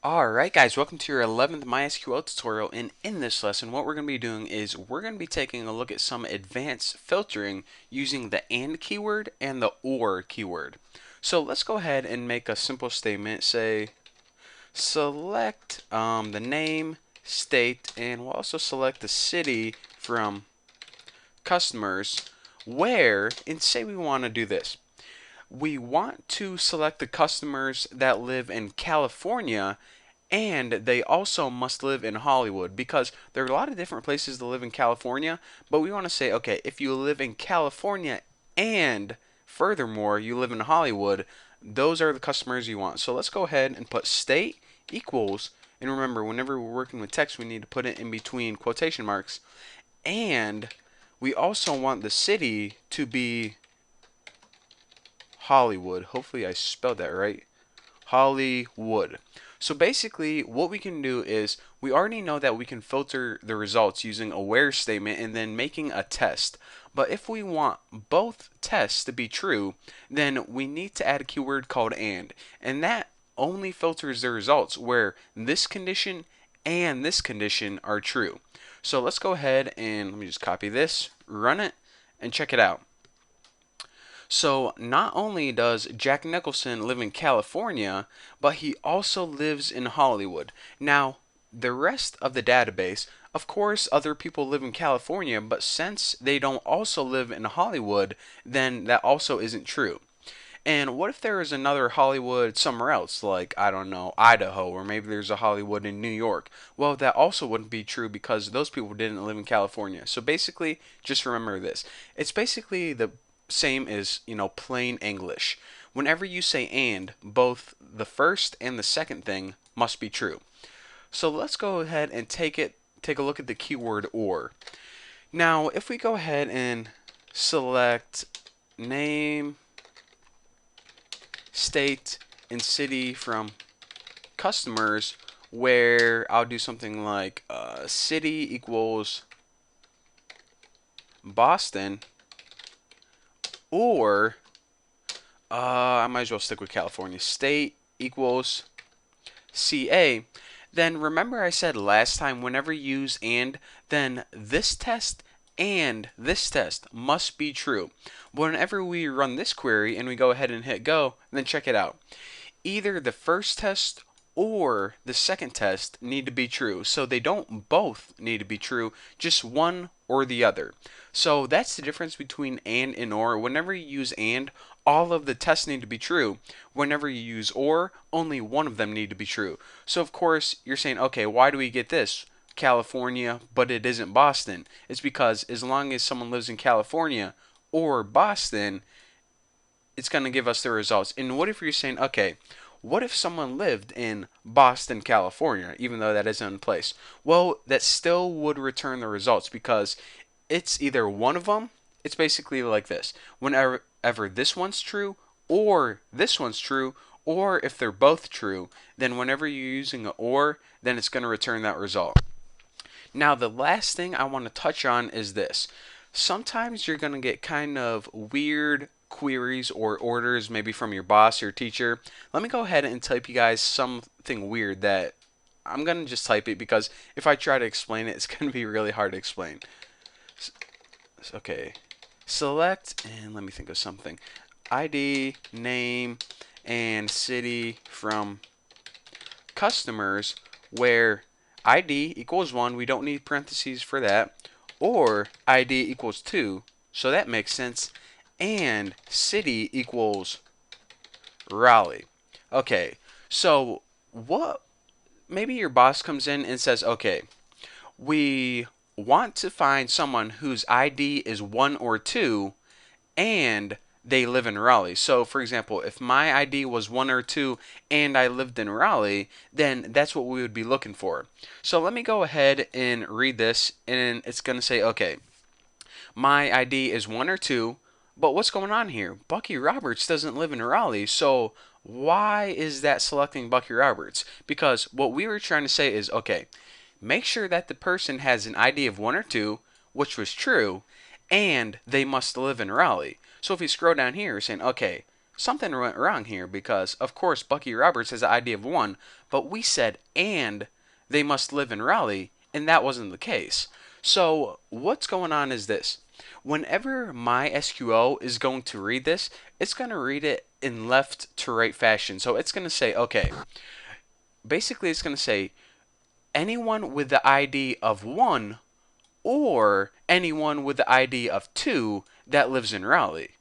Alright guys, welcome to your 11th MySQL tutorial, and in this lesson what we're going to be doing is we're going to be taking a look at some advanced filtering using the AND keyword and the OR keyword. So let's go ahead and make a simple statement. Say select the name, state, and we'll also select the city from customers where, and say we want to do this. We want to select the customers that live in California, and they also must live in Hollywood, because there are a lot of different places to live in California, but we want to say, okay, if you live in California and furthermore you live in Hollywood, those are the customers you want. So let's go ahead and put state equals, and remember, whenever we're working with text, we need to put it in between quotation marks, and we also want the city to be Hollywood. Hopefully I spelled that right. Hollywood. So basically what we can do is we already know that we can filter the results using a where statement and then making a test. But if we want both tests to be true, then we need to add a keyword called and that only filters the results where this condition and this condition are true. So let's go ahead and let me just copy this, run it, and check it out. So not only does Jack Nicholson live in California, but he also lives in Hollywood. Now, the rest of the database, of course, other people live in California, but since they don't also live in Hollywood, then that also isn't true. And what if there is another Hollywood somewhere else, like, I don't know, Idaho, or maybe there's a Hollywood in New York? Well, that also wouldn't be true because those people didn't live in California. So basically, just remember this. It's basically the same as, plain English. Whenever you say and, both the first and the second thing must be true. So let's go ahead and take a look at the keyword or. Now, if we go ahead and select name, state, and city from customers, where I'll do something like city equals Boston, or I might as well stick with California. State equals CA. Then remember I said last time whenever you use and, then this test and this test must be true. Whenever we run this query and we go ahead and hit go, then check it out. Either the first test or the second test need to be true. So they don't both need to be true, just one or the other. So that's the difference between and or. Whenever you use and, all of the tests need to be true. Whenever you use or, only one of them need to be true. So of course, you're saying, okay, why do we get this? California, but it isn't Boston. It's because as long as someone lives in California or Boston, it's going to give us the results. And what if you're saying, okay, what if someone lived in Boston, California, even though that isn't in place? Well, that still would return the results because it's either one of them. It's basically like this. Whenever this one's true or this one's true, or if they're both true, then whenever you're using an or, then it's going to return that result. Now, the last thing I want to touch on is this. Sometimes you're going to get kind of weird queries or orders, maybe from your boss or teacher. Let me go ahead and type you guys something weird that I'm going to just type it because if I try to explain it, it's going to be really hard to explain. Okay, select, and let me think of something. ID, name, and city from customers where ID equals 1, we don't need parentheses for that, or ID equals 2, so that makes sense, and city equals Raleigh. Okay, so what, maybe your boss comes in and says, okay, we want to find someone whose ID is 1 or 2, and they live in Raleigh. So, for example, if my ID was 1 or 2 and I lived in Raleigh, then that's what we would be looking for. So, let me go ahead and read this, and it's going to say, okay, my ID is 1 or 2, but what's going on here? Bucky Roberts doesn't live in Raleigh, so why is that selecting Bucky Roberts? Because what we were trying to say is, okay, make sure that the person has an ID of 1 or 2, which was true, and they must live in Raleigh. So if you scroll down here, you're saying, okay, something went wrong here because, of course, Bucky Roberts has an ID of 1, but we said and they must live in Raleigh, and that wasn't the case. So, what's going on is this. Whenever MySQL is going to read this, it's going to read it in left to right fashion. So, it's going to say, okay, basically, it's going to say anyone with the ID of 1 or anyone with the ID of 2 that lives in Raleigh.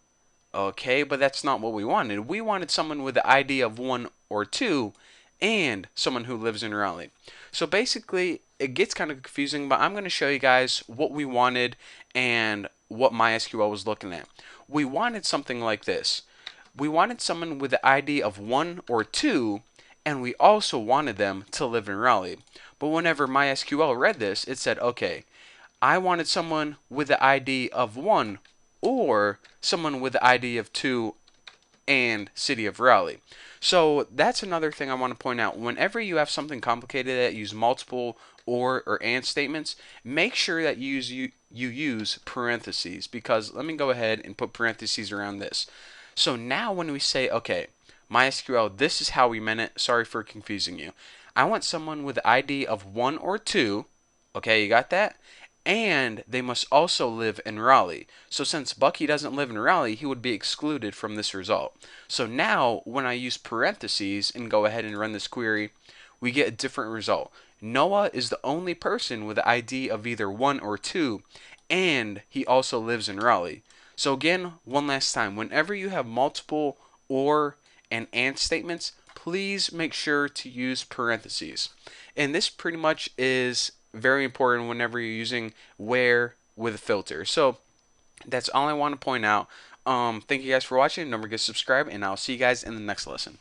Okay, but that's not what we wanted. We wanted someone with the ID of 1 or 2 and someone who lives in Raleigh. So basically, it gets kind of confusing, but I'm going to show you guys what we wanted and what MySQL was looking at. We wanted something like this. We wanted someone with the ID of 1 or 2, and we also wanted them to live in Raleigh. But whenever MySQL read this, it said, okay, I wanted someone with the ID of 1 or someone with the ID of 2 and City of Raleigh. So that's another thing I want to point out. Whenever you have something complicated that use multiple or and statements, make sure that you use parentheses, because let me go ahead and put parentheses around this. So now when we say, okay, MySQL, this is how we meant it. Sorry for confusing you. I want someone with the ID of 1 or 2. Okay, you got that? And they must also live in Raleigh. So since Bucky doesn't live in Raleigh, he would be excluded from this result. So now when I use parentheses and go ahead and run this query, we get a different result. Noah is the only person with the ID of either 1 or 2, and he also lives in Raleigh. So again, one last time, whenever you have multiple or and statements, please make sure to use parentheses. And this pretty much is very important whenever you're using where with a filter. So that's all I want to point out. Thank you guys for watching. Don't forget to subscribe, and I'll see you guys in the next lesson.